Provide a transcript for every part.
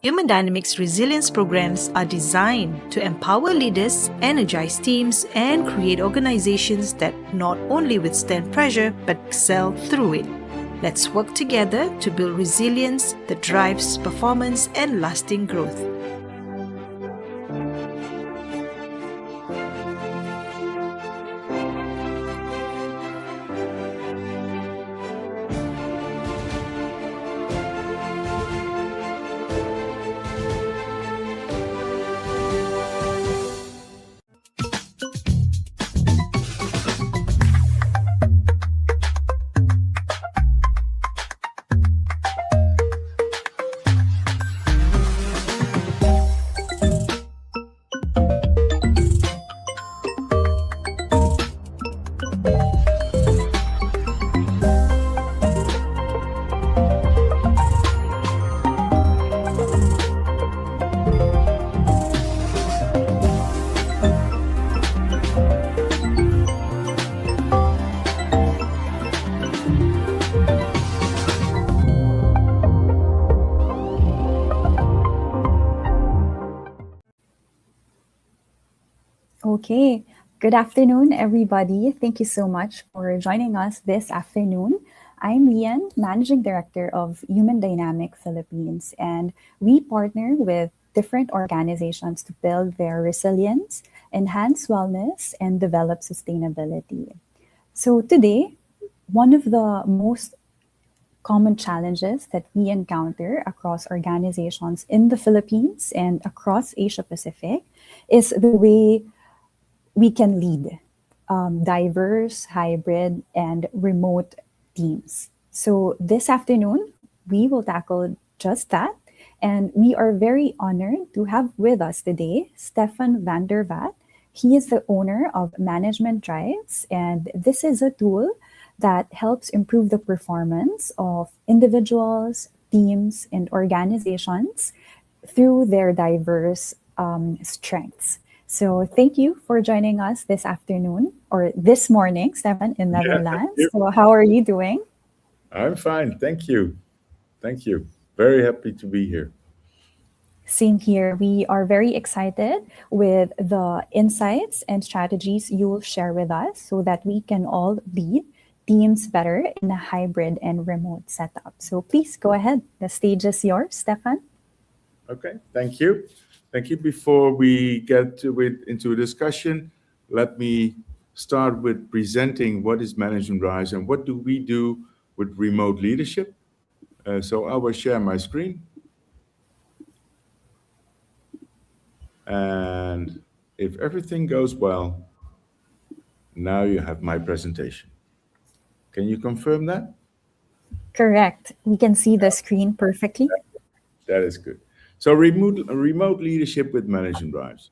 Human Dynamics resilience programs are designed to empower leaders, energize teams, and create organizations that not only withstand pressure but excel through it. Let's work together to build resilience that drives performance and lasting growth. Okay. Good afternoon, everybody. Thank you so much for joining us this afternoon. I'm Lian, Managing Director of Human Dynamic Philippines, and we partner with different organizations to build their resilience, enhance wellness, and develop sustainability. So today, one of the most common challenges that we encounter across organizations in the Philippines and across Asia Pacific is the way we can lead diverse, hybrid, and remote teams. So this afternoon, we will tackle just that. And we are very honored to have with us today Stephan van der Vat. He is the owner of Management Drives, and this is a tool that helps improve the performance of individuals, teams, and organizations through their diverse strengths. So thank you for joining us this afternoon or this morning, Stephan, in Yeah, thank Netherlands. you. So how are you doing? I'm fine. Thank you. Thank you. Very happy to be here. Same here. We are very excited with the insights and strategies you will share with us so that we can all lead teams better in a hybrid and remote setup. So please go ahead. The stage is yours, Stephan. Okay. Thank you. Thank you. Before we get into a discussion, let me start with presenting what is Management Rise and what do we do with remote leadership. So I will share my screen. And if everything goes well, now you have my presentation. Can you confirm that? Correct. We can see the screen perfectly. That is good. So remote leadership with Management Drives.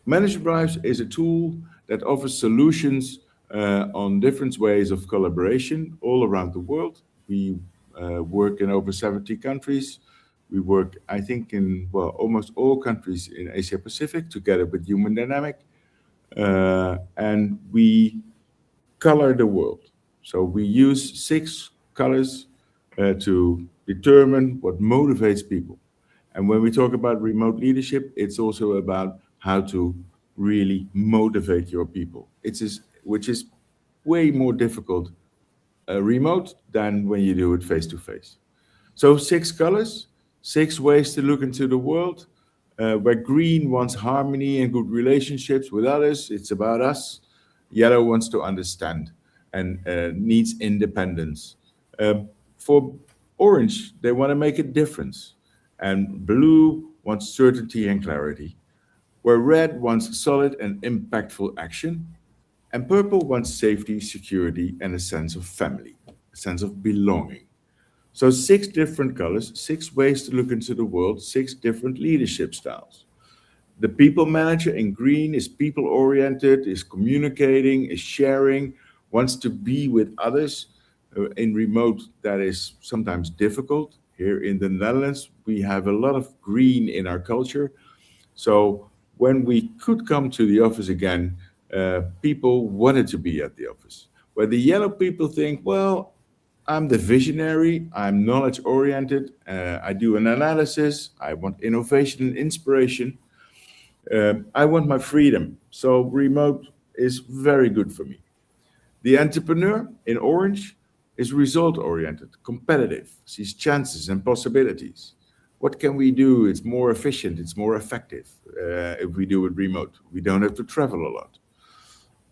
Management Drives is a tool that offers solutions on different ways of collaboration all around the world. We work in over 70 countries. We work, I think, in almost all countries in Asia Pacific together with Human Dynamic, and we color the world. So we use 6 colors to determine what motivates people. And when we talk about remote leadership, it's also about how to really motivate your people. Which is way more difficult remote than when you do it face to face. So 6 colors, 6 ways to look into the world. Where green wants harmony and good relationships with others, it's about us. Yellow wants to understand and needs independence. For orange, they want to make a difference. And blue wants certainty and clarity. Where red wants solid and impactful action. And purple wants safety, security, and a sense of family, a sense of belonging. So 6 different colors, 6 ways to look into the world, 6 different leadership styles. The people manager in green is people oriented, is communicating, is sharing, wants to be with others. In remote, that is sometimes difficult. Here in the Netherlands, we have a lot of green in our culture. So when we could come to the office again, people wanted to be at the office. Where the yellow people think, well, I'm the visionary, I'm knowledge oriented, I do an analysis, I want innovation and inspiration, I want my freedom. So remote is very good for me. The entrepreneur in orange is result oriented, competitive, sees chances and possibilities. What can we do? It's more efficient, it's more effective if we do it remote. We don't have to travel a lot.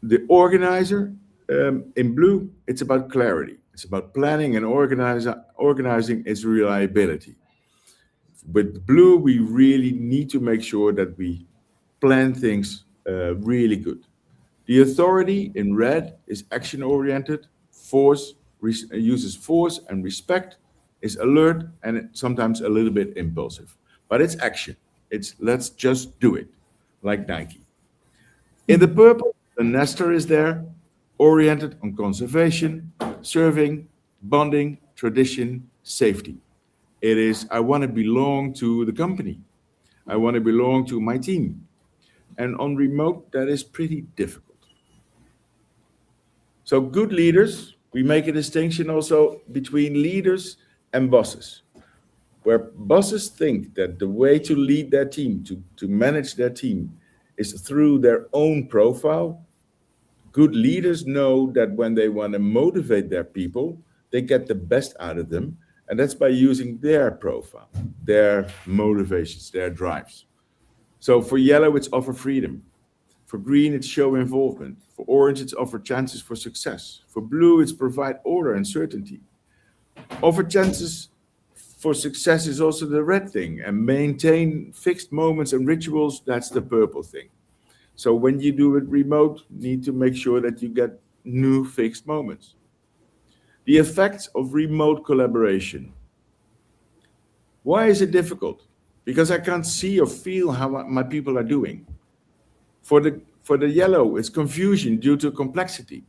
The organizer in blue, it's about clarity. It's about planning and organizing its reliability. With blue, we really need to make sure that we plan things really good. The authority in red is action oriented, uses force and respect, is alert and sometimes a little bit impulsive. But it's action. It's let's just do it, like Nike. In the purple, the nester is there, oriented on conservation, serving, bonding, tradition, safety. It is, I want to belong to the company. I want to belong to my team. And on remote, that is pretty difficult. So good leaders, we make a distinction also between leaders and bosses, where bosses think that the way to lead their team, to manage their team, is through their own profile. Good leaders know that when they want to motivate their people, they get the best out of them, and that's by using their profile, their motivations, their drives. So for yellow, it's offer freedom. For green, it's show involvement. For orange, it's offer chances for success. For blue, it's provide order and certainty. Offer chances for success is also the red thing, and maintain fixed moments and rituals, that's the purple thing. So when you do it remote, you need to make sure that you get new fixed moments. The effects of remote collaboration. Why is it difficult? Because I can't see or feel how my people are doing. For the yellow, it's confusion due to complexity.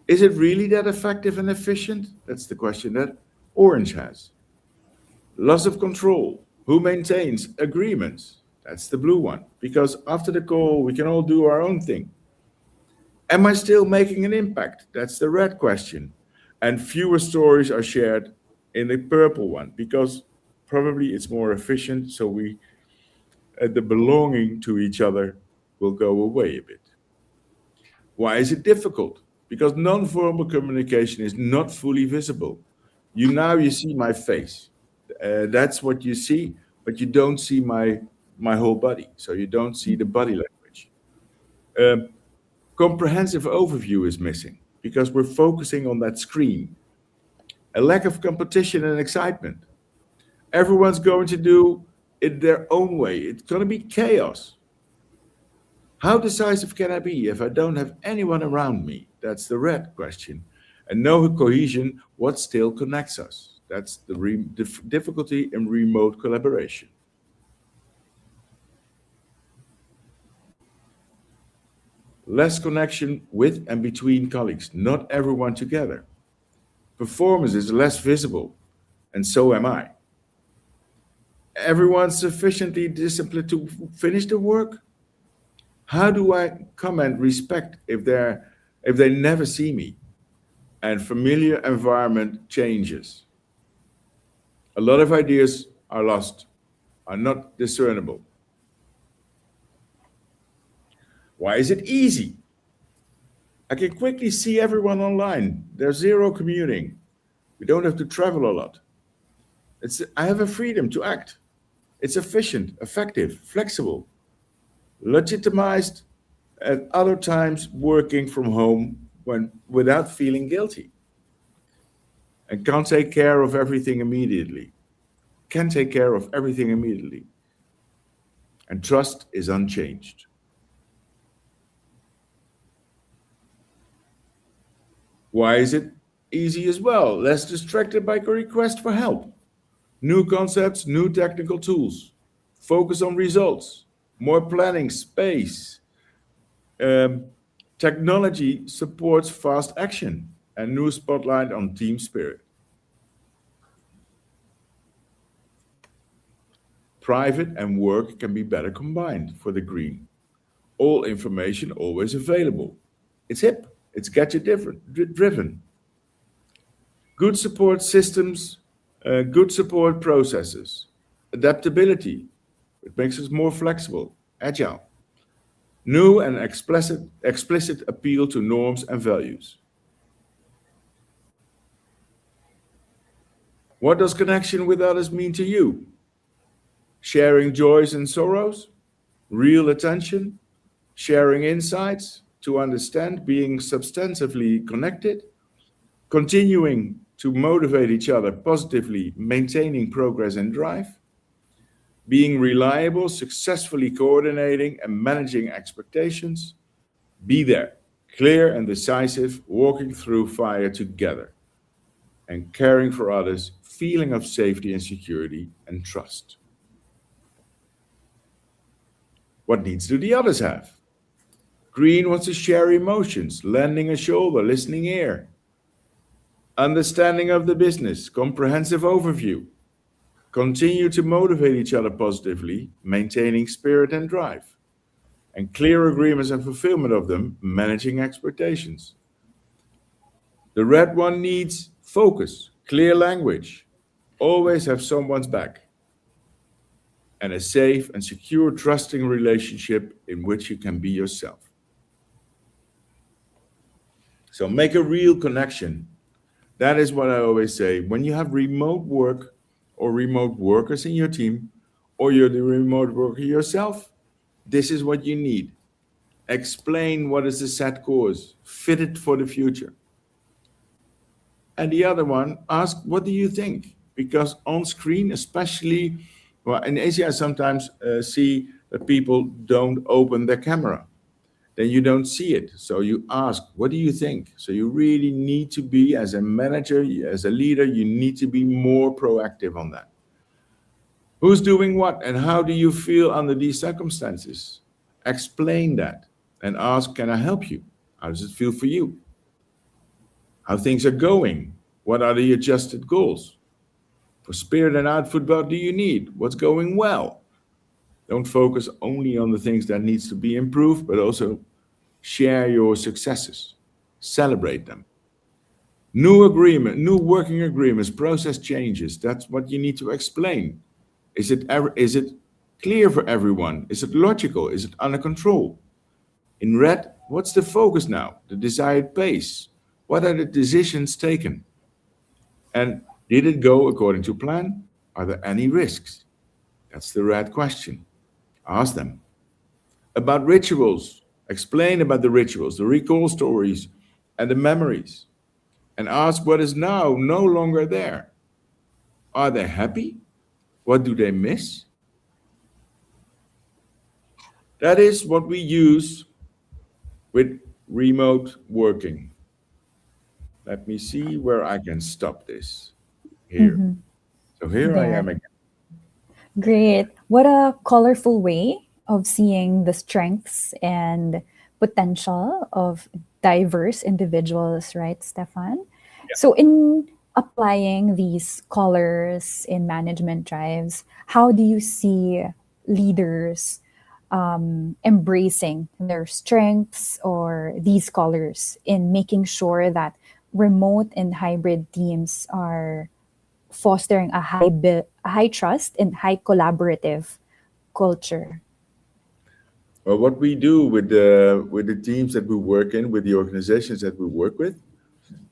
Is it really that effective and efficient? That's the question that orange has. Loss of control. Who maintains agreements? That's the blue one. Because after the call, we can all do our own thing. Am I still making an impact? That's the red question. And fewer stories are shared in the purple one because probably it's more efficient. So the belonging to each other will go away a bit. Why is it difficult? Because non-verbal communication is not fully visible. You see my face. That's what you see, but you don't see my whole body. So you don't see the body language. Comprehensive overview is missing because we're focusing on that screen. A lack of competition and excitement. Everyone's going to do it their own way. It's going to be chaos. How decisive can I be if I don't have anyone around me? That's the red question. And no cohesion, what still connects us? That's the difficulty in remote collaboration. Less connection with and between colleagues, not everyone together. Performance is less visible, and so am I. Everyone's sufficiently disciplined to finish the work? How do I comment respect if they never see me? And familiar environment changes. A lot of ideas are lost, are not discernible. Why is it easy? I can quickly see everyone online. There's zero commuting. We don't have to travel a lot. I have a freedom to act. It's efficient, effective, flexible, legitimized, at other times working from home without feeling guilty. And can't take care of everything immediately. Can take care of everything immediately. And trust is unchanged. Why is it easy as well? Less distracted by requests for help. New concepts, new technical tools. Focus on results. More planning space. Technology supports fast action and new spotlight on team spirit. Private and work can be better combined for the green. All information always available. It's hip, it's gadget driven. Good support systems, good support processes, adaptability. It makes us more flexible, agile. New and explicit appeal to norms and values. What does connection with others mean to you? Sharing joys and sorrows, real attention, sharing insights to understand, being substantively connected, continuing to motivate each other positively, maintaining progress and drive, being reliable, successfully coordinating and managing expectations, be there, clear and decisive, walking through fire together, and caring for others, feeling of safety and security and trust. What needs do the others have? Green wants to share emotions, lending a shoulder, listening ear, understanding of the business, comprehensive overview, continue to motivate each other positively, maintaining spirit and drive, and clear agreements and fulfillment of them, managing expectations. The red one needs focus, clear language, always have someone's back, and a safe and secure, trusting relationship in which you can be yourself. So make a real connection. That is what I always say. When you have remote work or remote workers in your team, or you're the remote worker yourself, this is what you need. Explain what is the set course, fit it for the future. And the other one, ask, what do you think? Because on screen, especially, well, in Asia, I sometimes see that people don't open their camera. Then you don't see it. So you ask, what do you think? So you really need to be, as a manager, as a leader, you need to be more proactive on that. Who's doing what and how do you feel under these circumstances? Explain that and ask, can I help you? How does it feel for you? How things are going? What are the adjusted goals? For spirit and output, what do you need? What's going well? Don't focus only on the things that needs to be improved, but also share your successes. Celebrate them. New working agreements, process changes. That's what you need to explain. Is it clear for everyone? Is it logical? Is it under control? In red, what's the focus now? The desired pace. What are the decisions taken? And did it go according to plan? Are there any risks? That's the red question. Ask them. About rituals, explain about the rituals, the recall stories, and the memories. And ask what is now no longer there. Are they happy? What do they miss? That is what we use with remote working. Let me see where I can stop this. Here. Mm-hmm. So here I There. am again. Great. What a colorful way of seeing the strengths and potential of diverse individuals, right, Stefan? So, in applying these colors in management drives, how do you see leaders embracing their strengths or these colors in making sure that remote and hybrid teams are fostering a high trust and high collaborative culture? Well, what we do with the teams that we work in, with the organizations that we work with,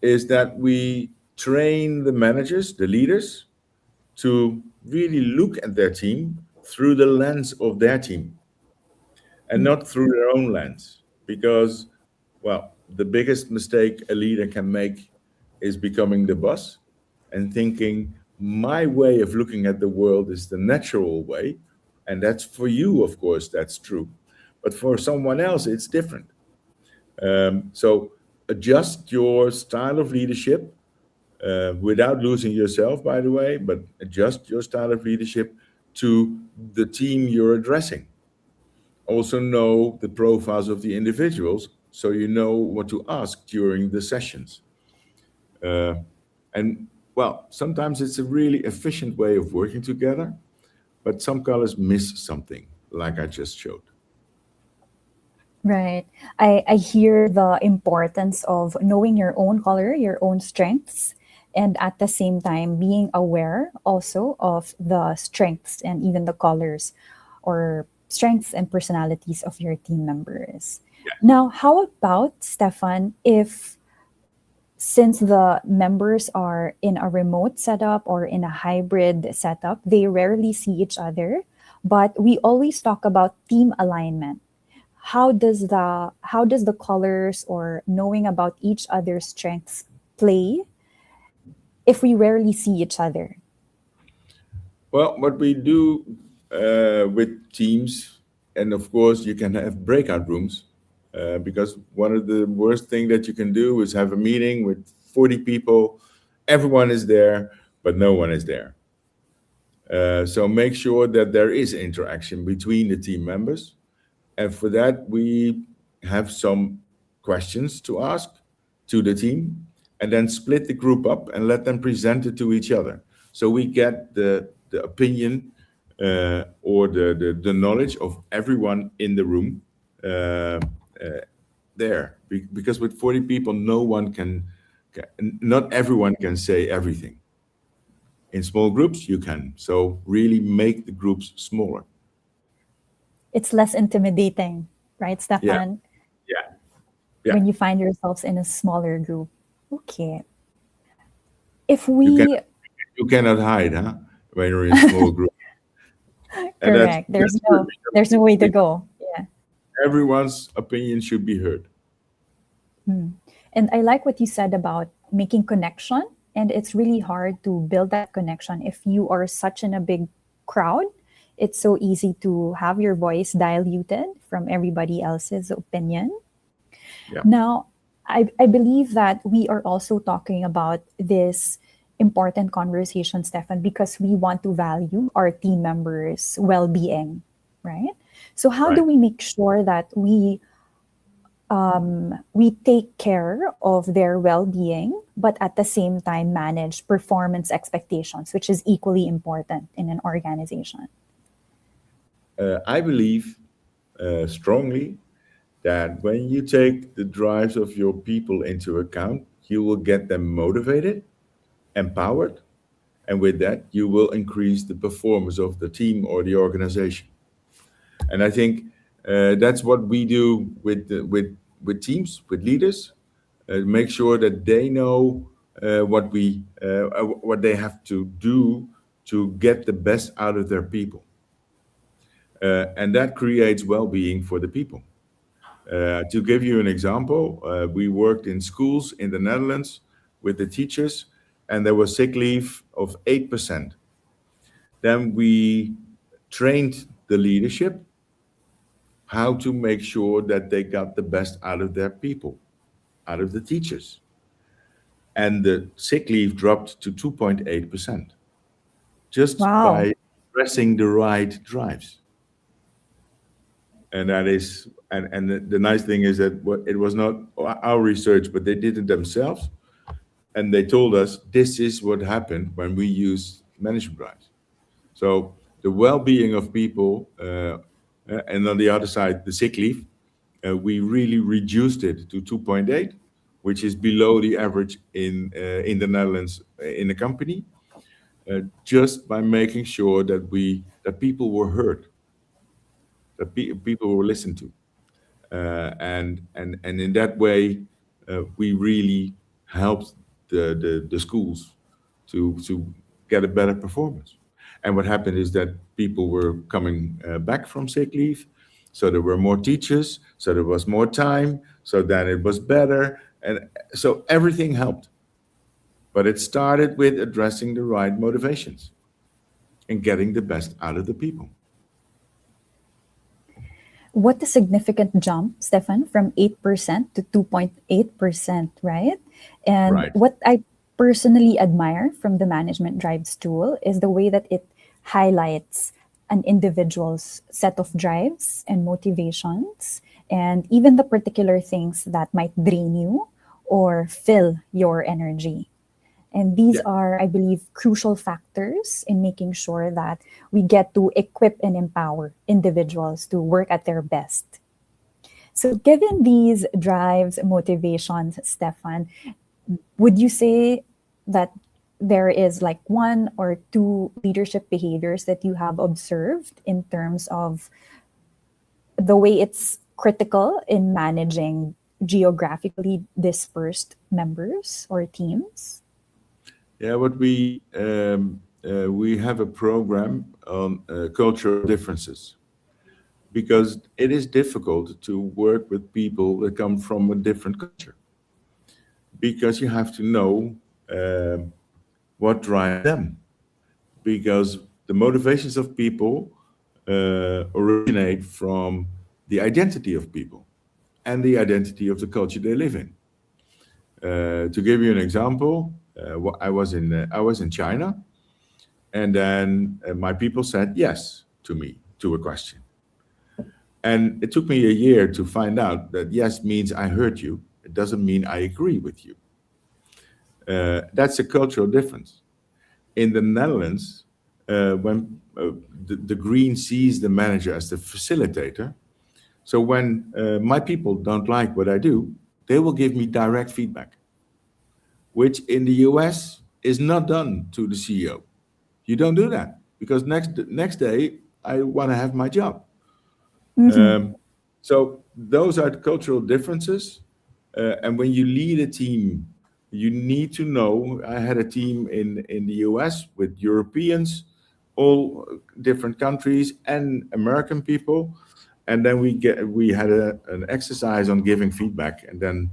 is that we train the managers, the leaders, to really look at their team through the lens of their team and not through their own lens. Because, well, the biggest mistake a leader can make is becoming the boss and thinking, my way of looking at the world is the natural way. And that's for you, of course, that's true. But for someone else, it's different. So adjust your style of leadership without losing yourself, by the way, but adjust your style of leadership to the team you're addressing. Also know the profiles of the individuals so you know what to ask during the sessions. Uh, and well, sometimes it's a really efficient way of working together, but some colors miss something, like I just showed. Right. I hear the importance of knowing your own color, your own strengths, and at the same time being aware also of the strengths and even the colors or strengths and personalities of your team members. Now, how about, Stefan, if since the members are in a remote setup or in a hybrid setup, they rarely see each other, but we always talk about team alignment. How does the colors or knowing about each other's strengths play if we rarely see each other? Well, what we do with teams, and of course, you can have breakout rooms, because one of the worst thing that you can do is have a meeting with 40 people. Everyone is there, but no one is there. So make sure that there is interaction between the team members. And for that, we have some questions to ask to the team and then split the group up and let them present it to each other. So we get the opinion or the knowledge of everyone in the room there. Because with 40 people, not everyone can say everything. In small groups, you can. So really make the groups smaller. It's less intimidating, right, Yeah, Stefan, yeah, yeah. when you find yourselves in a smaller group? Okay. If You can we, you cannot hide, huh? When you're in small group, and correct, that's good there's no way to because go. Yeah. everyone's opinion should be heard. And I like what you said about making connection. And it's really hard to build that connection if you are such in a big crowd. It's so easy to have your voice diluted from everybody else's opinion. Yeah. Now, I believe that we are also talking about this important conversation, Stefan, because we want to value our team members' well being, right? So, how do Right. we make sure that we take care of their well-being, but at the same time manage performance expectations, which is equally important in an organization? I believe strongly that when you take the drives of your people into account, you will get them motivated, empowered, and with that, you will increase the performance of the team or the organization. And I think that's what we do with teams, with leaders. Make sure that they know what they have to do to get the best out of their people, and that creates well-being for the people. To give you an example, we worked in schools in the Netherlands with the teachers, and there was sick leave of 8%. Then we trained the leadership how to make sure that they got the best out of their people, out of the teachers. And the sick leave dropped to 2.8% just Wow. by pressing the right drives. And that is, and the nice thing is that it was not our research, but they did it themselves. And they told us this is what happened when we use management drives. So the well-being of people, and on the other side, the sick leave, we really reduced it to 2.8, which is below the average in the Netherlands in the company, just by making sure that people were heard, that people were listened to, and in that way, we really helped the schools to get a better performance. And what happened is that people were coming back from sick leave, so there were more teachers, so there was more time, so then it was better, and so everything helped. But it started with addressing the right motivations and getting the best out of the people. What a significant jump, Stefan, from 8% to 2.8%, right? And Right. what I personally admire from the Management Drives tool is the way that it highlights an individual's set of drives and motivations, and even the particular things that might drain you or fill your energy. And these Yeah. are, I believe, crucial factors in making sure that we get to equip and empower individuals to work at their best. So, given these drives, motivations, Stefan, would you say that there is like one or two leadership behaviors that you have observed in terms of the way it's critical in managing geographically dispersed members or teams? Yeah, what we have a program on cultural differences, because it is difficult to work with people that come from a different culture, because you have to know um, what drives them, because the motivations of people originate from the identity of people and the identity of the culture they live in. To give you an example, I was in China, and then my people said yes to me to a question, and it took me a year to find out that yes means I heard you. It doesn't mean I agree with you. That's a cultural difference. In the Netherlands, when the Green sees the manager as the facilitator, so when my people don't like what I do, they will give me direct feedback, which in the US is not done to the CEO. You don't do that, because next day I want to have my job. Mm-hmm. Um, so those are the cultural differences. And when you lead a team, you need to know. I had a team in the US with Europeans, all different countries, and American people. And then we had an exercise on giving feedback. And then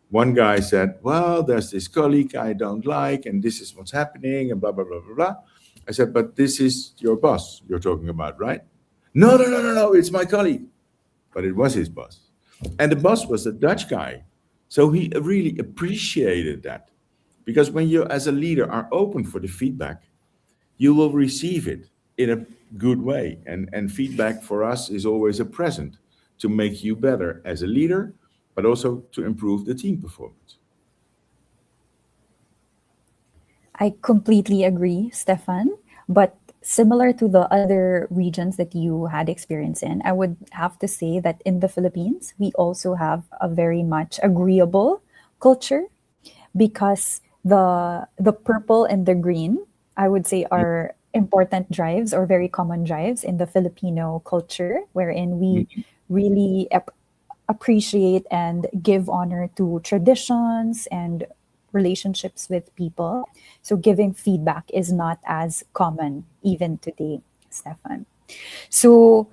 one guy said, "Well, there's this colleague I don't like, and this is what's happening, and blah blah blah blah blah." I said, "But this is your boss you're talking about, right?" "No, no, no, no, no. It's my colleague." But it was his boss. And the boss was a Dutch guy. So he really appreciated that. Because when you, as a leader, are open for the feedback, you will receive it in a good way. And feedback for us is always a present to make you better as a leader, but also to improve the team performance. I completely agree, Stefan. But similar to the other regions that you had experience in, I would have to say that in the Philippines, we also have a very much agreeable culture, because the purple and the green, I would say, are important drives or very common drives in the Filipino culture, wherein we really appreciate and give honor to traditions and relationships with people. So giving feedback is not as common even today, Stefan. So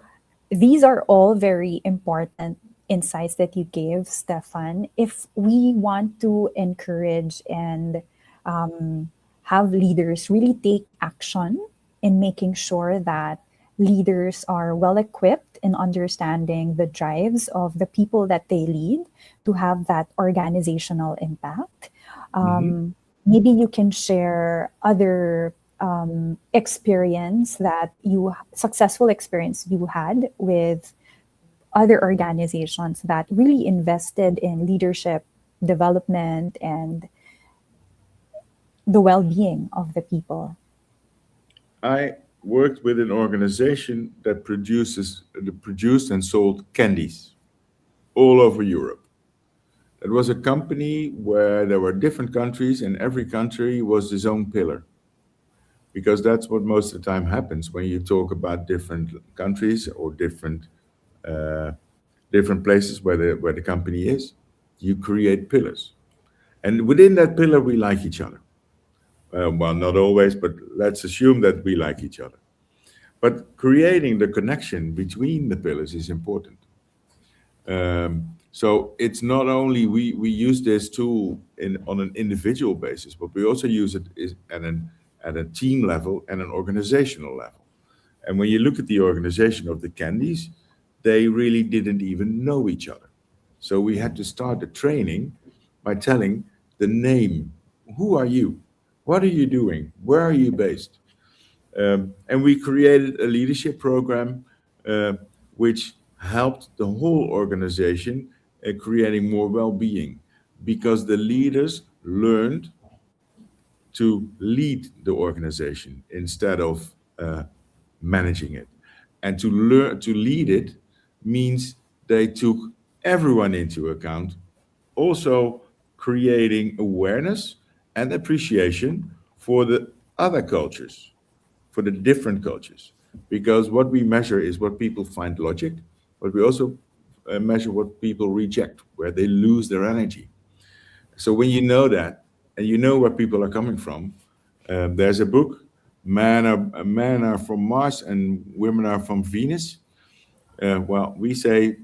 these are all very important insights that you gave, Stefan. If we want to encourage and have leaders really take action in making sure that leaders are well equipped in understanding the drives of the people that they lead to have that organizational impact, Mhm. maybe you can share other experience that you successful experience you had with other organizations that really invested in leadership development and the well-being of the people. I worked with an organization that produced and sold candies all over Europe. It was a company where there were different countries, and every country was its own pillar, because that's what most of the time happens when you talk about different countries or uh, different places where the company is. You create pillars, and within that pillar, we like each other. Well, not always, but let's assume that we like each other. But creating the connection between the pillars is important. So it's not only we use this tool on an individual basis, but we also use it at a team level and an organizational level. And when you look at the organization of the candies, they really didn't even know each other. So we had to start the training by telling the name. Who are you? What are you doing? Where are you based? And we created a leadership program uh, which helped the whole organization creating more well-being, because the leaders learned to lead the organization instead of managing it. And to learn to lead it means they took everyone into account, also creating awareness and appreciation for the other cultures, for the different cultures, because what we measure is what people find logic, but we also measure what people reject, where they lose their energy. So when you know that, and you know where people are coming from, there's a book, men are from Mars and women are from Venus. Well, we say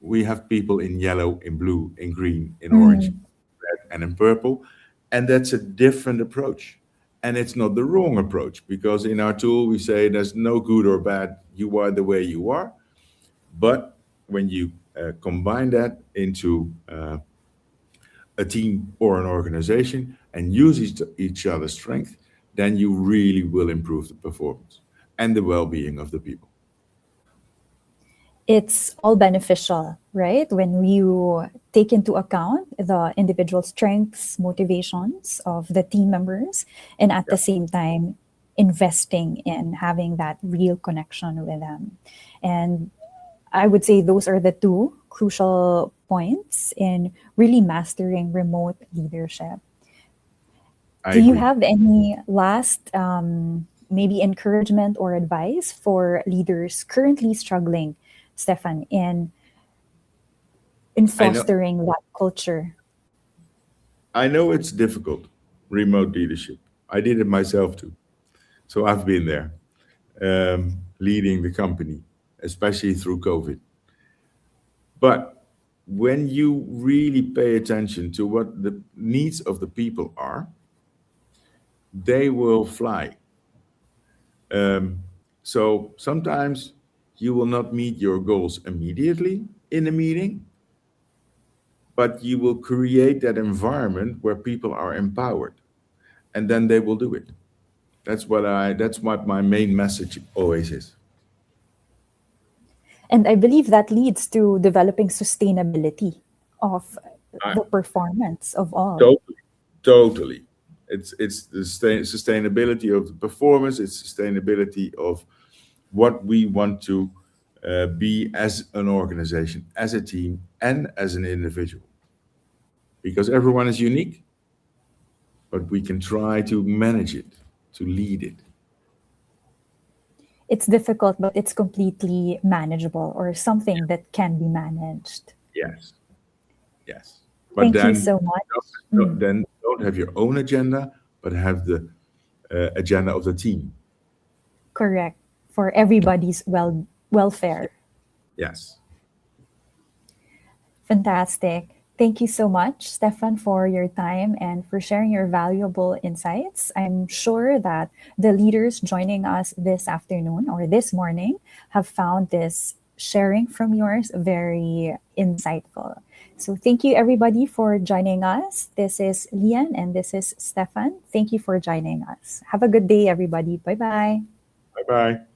we have people in yellow, in blue, in green, in orange, Mm. red, and in purple, and that's a different approach. And it's not the wrong approach, because in our tool we say there's no good or bad. You are the way you are. But when you combine that into a team or an organization and use each other's strength, then you really will improve the performance and the well-being of the people. It's all beneficial, right? When you take into account the individual strengths, motivations of the team members, and at Yeah, the same time, investing in having that real connection with them. And I would say those are the two crucial points in really mastering remote leadership. I Do you agree. have any last, maybe encouragement or advice for leaders currently struggling, Stefan, in I know, fostering that culture? I know it's difficult, remote leadership. I did it myself too. So I've been there, leading the company, especially through COVID. But when you really pay attention to what the needs of the people are, they will fly. Um, so sometimes you will not meet your goals immediately in a meeting, but you will create that environment where people are empowered, and then they will do it. That's what my main message always is. And I believe that leads to developing sustainability of I, the performance of all. totally, totally. It's the sustainability of the performance. It's sustainability of what we want to be as an organization, as a team, and as an individual. Because everyone is unique, but we can try to manage it, to lead it. It's difficult, but it's completely manageable or something that can be managed. Yes, yes. But Thank you then, so much. Mm, don't have your own agenda, but have the agenda of the team. correct. For everybody's welfare. Yes. Fantastic. Thank you so much, Stefan, for your time and for sharing your valuable insights. I'm sure that the leaders joining us this afternoon or this morning have found this sharing from yours very insightful. So, thank you, everybody, for joining us. This is Lian and this is Stefan. Thank you for joining us. Have a good day, everybody. Bye bye. Bye bye.